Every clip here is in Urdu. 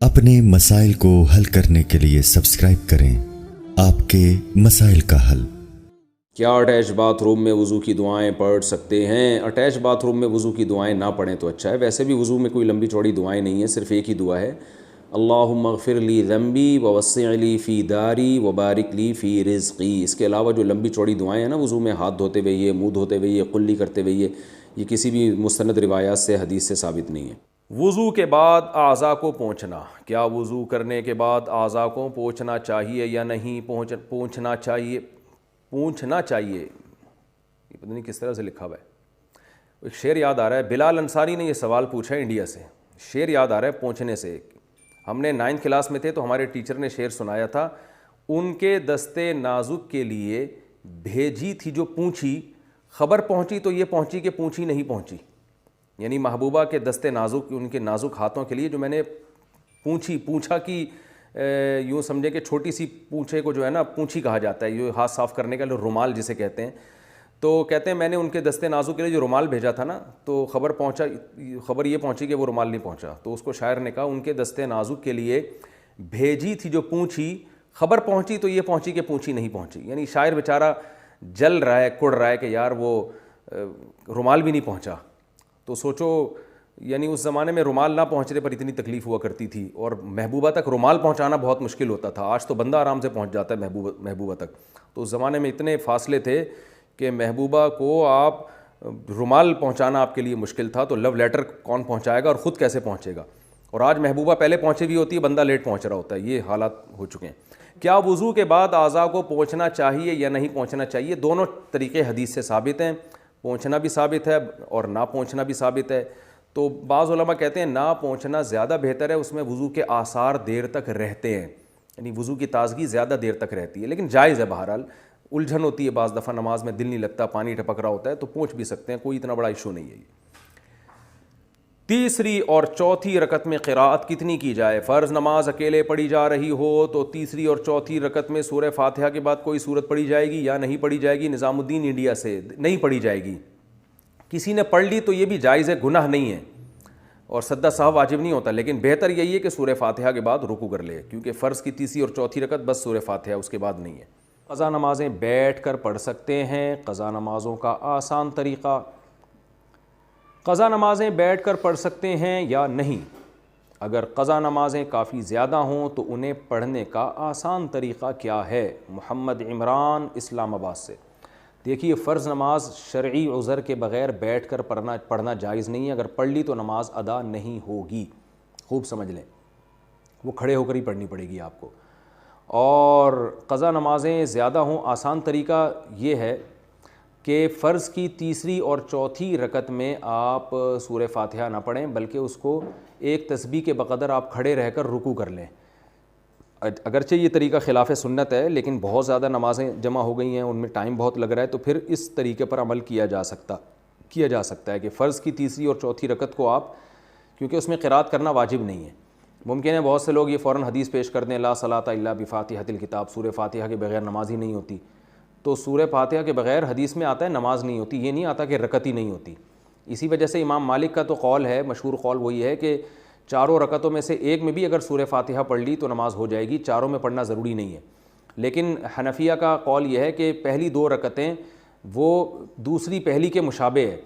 اپنے مسائل کو حل کرنے کے لیے سبسکرائب کریں آپ کے مسائل کا حل۔ کیا اٹیچ باتھ روم میں وضو کی دعائیں پڑھ سکتے ہیں؟ اٹیچ باتھ روم میں وضو کی دعائیں نہ پڑھیں تو اچھا ہے۔ ویسے بھی وضو میں کوئی لمبی چوڑی دعائیں نہیں ہیں، صرف ایک ہی دعا ہے، اللہم اغفر لی ذنبی ووسع لی فی داری وبارک لی فی رزقی۔ اس کے علاوہ جو لمبی چوڑی دعائیں ہیں نا وضو میں، ہاتھ دھوتے ہوئے یہ، منہ دھوتے ہوئے یہ، قلی کرتے ہوئے یہ کسی بھی مستند روایات سے، حدیث سے ثابت نہیں ہے۔ وضو کے بعد اعضاء کو پونچھنا، کیا وضو کرنے کے بعد اعضاء کو پونچھنا چاہیے یا نہیں؟ پونچھنا چاہیے، پونچھنا چاہیے، یہ پتہ نہیں کس طرح سے لکھا ہوا ہے۔ ایک شعر یاد آ رہا ہے، بلال انصاری نے یہ سوال پوچھا ہے انڈیا سے، شعر یاد آ رہا ہے پونچھنے سے۔ ہم نے 9th کلاس میں تھے تو ہمارے ٹیچر نے شعر سنایا تھا، ان کے دستے نازک کے لیے بھیجی تھی جو پونچھی، خبر پہنچی تو یہ پہنچی کہ پونچھی نہیں پہنچی۔ یعنی محبوبہ کے دستے نازک، ان کے نازک ہاتھوں کے لیے جو میں نے پونچھا کی یوں سمجھے کہ چھوٹی سی پونچھے کو جو ہے نا پونچھی کہا جاتا ہے، یہ ہاتھ صاف کرنے کا رومال جسے کہتے ہیں، تو کہتے ہیں میں نے ان کے دستے نازک کے لیے جو رومال بھیجا تھا نا، تو خبر یہ پہنچی کہ وہ رومال نہیں پہنچا، تو اس کو شاعر نے کہا ان کے دستے نازک کے لیے بھیجی تھی جو پونچھی، خبر پہنچی تو یہ پہنچی کہ پونچھی نہیں پہنچی۔ یعنی شاعر بیچارہ جل رہا ہے، کڑ رہا ہے کہ یار وہ رومال بھی نہیں پہنچا۔ تو سوچو، یعنی اس زمانے میں رومال نہ پہنچنے پر اتنی تکلیف ہوا کرتی تھی، اور محبوبہ تک رومال پہنچانا بہت مشکل ہوتا تھا۔ آج تو بندہ آرام سے پہنچ جاتا ہے محبوبہ تک، تو اس زمانے میں اتنے فاصلے تھے کہ محبوبہ کو آپ رومال پہنچانا آپ کے لیے مشکل تھا، تو لو لیٹر کون پہنچائے گا اور خود کیسے پہنچے گا؟ اور آج محبوبہ پہلے پہنچی ہوئی ہوتی ہے، بندہ لیٹ پہنچ رہا ہوتا ہے، یہ حالات ہو چکے ہیں۔ کیا وضو کے بعد اعضاء کو پونچھنا چاہیے یا نہیں پونچھنا چاہیے؟ دونوں طریقے حدیث سے ثابت ہیں، پونچھنا بھی ثابت ہے اور نہ پونچھنا بھی ثابت ہے۔ تو بعض علماء کہتے ہیں نہ پونچھنا زیادہ بہتر ہے، اس میں وضو کے آثار دیر تک رہتے ہیں، یعنی وضو کی تازگی زیادہ دیر تک رہتی ہے، لیکن جائز ہے۔ بہرحال الجھن ہوتی ہے بعض دفعہ، نماز میں دل نہیں لگتا، پانی ٹپک رہا ہوتا ہے، تو پونچھ بھی سکتے ہیں، کوئی اتنا بڑا ایشو نہیں ہے یہ۔ تیسری اور چوتھی رکعت میں قراءت کتنی کی جائے؟ فرض نماز اکیلے پڑھی جا رہی ہو تو تیسری اور چوتھی رکعت میں سورہ فاتحہ کے بعد کوئی سورت پڑھی جائے گی یا نہیں پڑھی جائے گی؟ نظام الدین انڈیا سے، نہیں پڑھی جائے گی۔ کسی نے پڑھ لی تو یہ بھی جائز ہے، گناہ نہیں ہے، اور سجدہ سہو واجب نہیں ہوتا، لیکن بہتر یہی ہے کہ سورہ فاتحہ کے بعد رکوع کر لے، کیونکہ فرض کی تیسری اور چوتھی رکعت بس سورہ فاتحہ، اس کے بعد نہیں ہے۔ قضا نمازیں بیٹھ کر پڑھ سکتے ہیں؟ قضا نمازوں کا آسان طریقہ، قضا نمازیں بیٹھ کر پڑھ سکتے ہیں یا نہیں؟ اگر قضا نمازیں کافی زیادہ ہوں تو انہیں پڑھنے کا آسان طریقہ کیا ہے؟ محمد عمران اسلام آباد سے۔ دیکھیے، فرض نماز شرعی عذر کے بغیر بیٹھ کر پڑھنا جائز نہیں ہے، اگر پڑھ لی تو نماز ادا نہیں ہوگی، خوب سمجھ لیں، وہ کھڑے ہو کر ہی پڑھنی پڑے گی آپ کو۔ اور قضا نمازیں زیادہ ہوں، آسان طریقہ یہ ہے کہ فرض کی تیسری اور چوتھی رکعت میں آپ سورہ فاتحہ نہ پڑھیں، بلکہ اس کو ایک تسبیح کے بقدر آپ کھڑے رہ کر رکوع کر لیں۔ اگرچہ یہ طریقہ خلاف سنت ہے، لیکن بہت زیادہ نمازیں جمع ہو گئی ہیں، ان میں ٹائم بہت لگ رہا ہے، تو پھر اس طریقے پر عمل کیا جا سکتا ہے کہ فرض کی تیسری اور چوتھی رکعت کو آپ، کیونکہ اس میں قرات کرنا واجب نہیں ہے۔ ممکن ہے بہت سے لوگ یہ فوراً حدیث پیش کر دیں، لا صلاۃ الا بفاتحۃ الکتاب، سورہ فاتحہ کے بغیر نماز ہی نہیں ہوتی، تو سورہ فاتحہ کے بغیر حدیث میں آتا ہے نماز نہیں ہوتی، یہ نہیں آتا کہ رکعت ہی نہیں ہوتی۔ اسی وجہ سے امام مالک کا تو قول ہے، مشہور قول وہی ہے کہ چاروں رکعتوں میں سے ایک میں بھی اگر سورہ فاتحہ پڑھ لی تو نماز ہو جائے گی، چاروں میں پڑھنا ضروری نہیں ہے۔ لیکن حنفیہ کا قول یہ ہے کہ پہلی 2 رکعتیں وہ دوسری پہلی کے مشابہ ہے،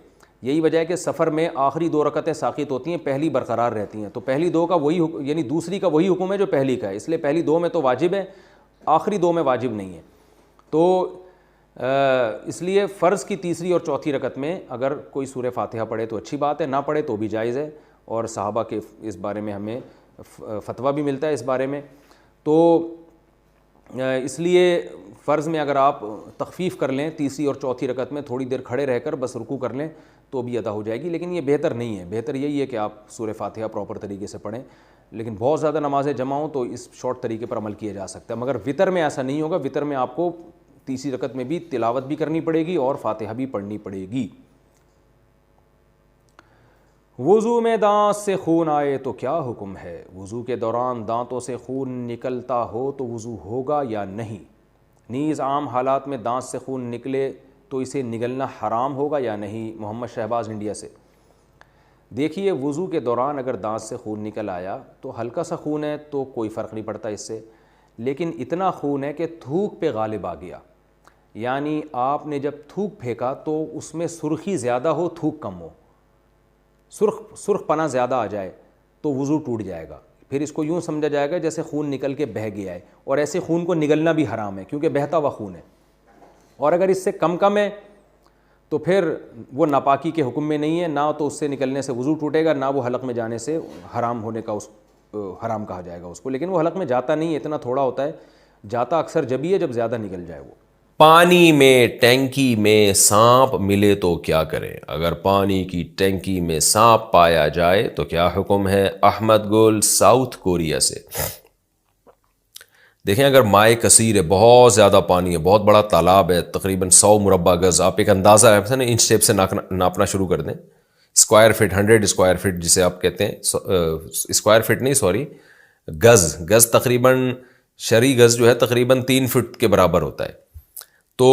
یہی وجہ ہے کہ سفر میں آخری 2 رکعتیں ساقط ہوتی ہیں، پہلی برقرار رہتی ہیں، تو پہلی 2 کا وہی یعنی دوسری کا وہی حکم ہے جو پہلی کا ہے، اس لیے پہلی 2 میں تو واجب ہے، آخری 2 میں واجب نہیں ہے۔ تو اس لیے فرض کی تیسری اور چوتھی رکعت میں اگر کوئی سورہ فاتحہ پڑھے تو اچھی بات ہے، نہ پڑھے تو بھی جائز ہے، اور صحابہ کے اس بارے میں ہمیں فتویٰ بھی ملتا ہے اس بارے میں۔ تو اس لیے فرض میں اگر آپ تخفیف کر لیں، تیسری اور چوتھی رکعت میں تھوڑی دیر کھڑے رہ کر بس رکوع کر لیں تو بھی ادا ہو جائے گی، لیکن یہ بہتر نہیں ہے، بہتر یہی ہے کہ آپ سورہ فاتحہ پراپر طریقے سے پڑھیں۔ لیکن بہت زیادہ نمازیں جمع ہوں تو اس شارٹ طریقے پر عمل کیا جا سکتا ہے، مگر وطر میں ایسا نہیں ہوگا، وطر میں آپ کو تیسری رکعت میں بھی تلاوت بھی کرنی پڑے گی اور فاتحہ بھی پڑھنی پڑے گی۔ وضو میں دانت سے خون آئے تو کیا حکم ہے؟ وضو کے دوران دانتوں سے خون نکلتا ہو تو وضو ہوگا یا نہیں؟ نیز عام حالات میں دانت سے خون نکلے تو اسے نگلنا حرام ہوگا یا نہیں؟ محمد شہباز انڈیا سے۔ دیکھیے وضو کے دوران اگر دانت سے خون نکل آیا تو ہلکا سا خون ہے تو کوئی فرق نہیں پڑتا اس سے، لیکن اتنا خون ہے کہ تھوک پہ غالب آ گیا، یعنی آپ نے جب تھوک پھینکا تو اس میں سرخی زیادہ ہو تھوک کم ہو، سرخ پنا زیادہ آ جائے تو وضو ٹوٹ جائے گا، پھر اس کو یوں سمجھا جائے گا جیسے خون نکل کے بہہ گیا ہے، اور ایسے خون کو نگلنا بھی حرام ہے کیونکہ بہتا ہوا خون ہے، اور اگر اس سے کم ہے تو پھر وہ ناپاکی کے حکم میں نہیں ہے، نہ تو اس سے نکلنے سے وضو ٹوٹے گا، نہ وہ حلق میں جانے سے حرام ہونے کا حرام کہا جائے گا اس کو، لیکن وہ حلق میں جاتا نہیں ہے، اتنا تھوڑا ہوتا ہے، جاتا اکثر جبھی ہے جب زیادہ نکل جائے وہ۔ پانی میں ٹینکی میں سانپ ملے تو کیا کریں؟ اگر پانی کی ٹینکی میں سانپ پایا جائے تو کیا حکم ہے؟ احمد گل ساؤتھ کوریا سے۔ دیکھیں اگر مائع کثیر ہے، بہت زیادہ پانی ہے، بہت بڑا تالاب ہے، تقریباً 100 مربع گز، آپ ایک اندازہ ہے نا انچ ٹیپ سے ناپنا شروع کر دیں، اسکوائر فٹ 100 اسکوائر فٹ جسے آپ کہتے ہیں، اسکوائر فٹ نہیں سوری گز تقریباً شرعی گز جو ہے تقریباً 3 فٹ کے برابر ہوتا ہے، تو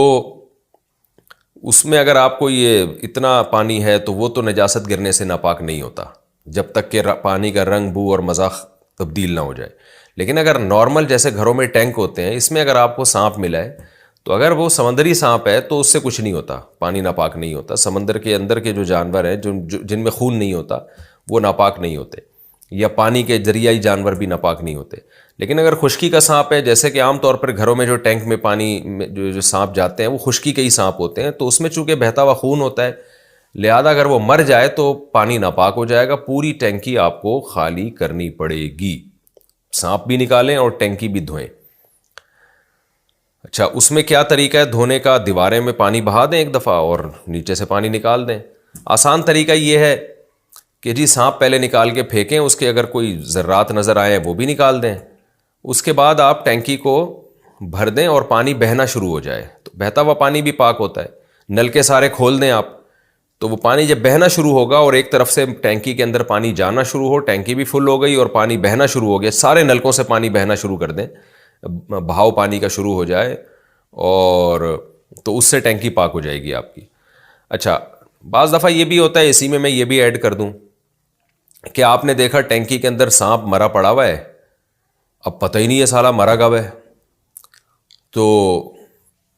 اس میں اگر آپ کو یہ اتنا پانی ہے تو وہ تو نجاست گرنے سے ناپاک نہیں ہوتا جب تک کہ پانی کا رنگ بو اور مذاق تبدیل نہ ہو جائے، لیکن اگر نارمل جیسے گھروں میں ٹینک ہوتے ہیں اس میں اگر آپ کو سانپ ملا ہے تو اگر وہ سمندری سانپ ہے تو اس سے کچھ نہیں ہوتا، پانی ناپاک نہیں ہوتا، سمندر کے اندر کے جو جانور ہیں جن میں خون نہیں ہوتا وہ ناپاک نہیں ہوتے، یا پانی کے ذریعی جانور بھی ناپاک نہیں ہوتے، لیکن اگر خشکی کا سانپ ہے، جیسے کہ عام طور پر گھروں میں جو ٹینک میں پانی میں جو سانپ جاتے ہیں وہ خشکی کے ہی سانپ ہوتے ہیں، تو اس میں چونکہ بہتا ہوا خون ہوتا ہے، لہذا اگر وہ مر جائے تو پانی ناپاک ہو جائے گا، پوری ٹینکی آپ کو خالی کرنی پڑے گی، سانپ بھی نکالیں اور ٹینکی بھی دھوئیں۔ اچھا اس میں کیا طریقہ ہے دھونے کا؟ دیواریں میں پانی بہا دیں ایک دفعہ اور نیچے سے پانی نکال دیں۔ آسان طریقہ یہ ہے کہ جی سانپ پہلے نکال کے پھینکیں، اس کے اگر کوئی ذرات نظر آئیں وہ بھی نکال دیں، اس کے بعد آپ ٹینکی کو بھر دیں اور پانی بہنا شروع ہو جائے، تو بہتا ہوا پانی بھی پاک ہوتا ہے، نل کے سارے کھول دیں آپ، تو وہ پانی جب بہنا شروع ہوگا اور ایک طرف سے ٹینکی کے اندر پانی جانا شروع ہو، ٹینکی بھی فل ہو گئی اور پانی بہنا شروع ہو گیا، سارے نلکوں سے پانی بہنا شروع کر دیں، بہاؤ پانی کا شروع ہو جائے، اور تو اس سے ٹینکی پاک ہو جائے گی آپ کی۔ اچھا بعض دفعہ یہ بھی ہوتا ہے، اسی میں یہ بھی ایڈ کر دوں کہ آپ نے دیکھا ٹینکی کے اندر سانپ مرا پڑا ہوا ہے، اب پتہ ہی نہیں ہے سالا مرا کب ہے، تو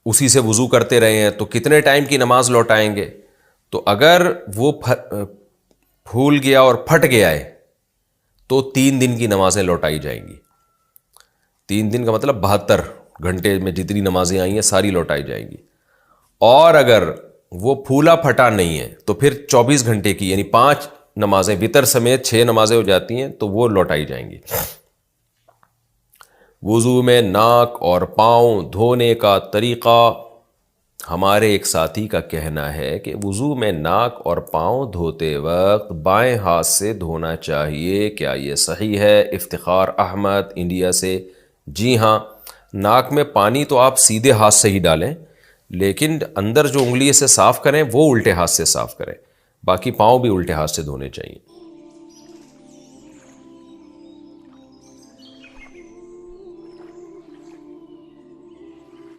اسی سے وضو کرتے رہے ہیں تو کتنے ٹائم کی نماز لوٹائیں گے؟ تو اگر وہ پھول گیا اور پھٹ گیا ہے تو 3 دن کی نمازیں لوٹائی جائیں گی، 3 دن کا مطلب 72 گھنٹے میں جتنی نمازیں آئی ہیں ساری لوٹائی جائیں گی، اور اگر وہ پھولا پھٹا نہیں ہے تو پھر 24 گھنٹے کی یعنی 5 نمازیں وتر سمیت 6 نمازیں ہو جاتی ہیں تو وہ لوٹائی جائیں گی۔ وضو میں ناک اور پاؤں دھونے کا طریقہ، ہمارے ایک ساتھی کا کہنا ہے کہ وضو میں ناک اور پاؤں دھوتے وقت بائیں ہاتھ سے دھونا چاہیے، کیا یہ صحیح ہے؟ افتخار احمد انڈیا سے۔ جی ہاں، ناک میں پانی تو آپ سیدھے ہاتھ سے ہی ڈالیں، لیکن اندر جو انگلی سے صاف کریں وہ الٹے ہاتھ سے صاف کریں، باقی پاؤں بھی الٹے ہاتھ سے دھونے چاہیے۔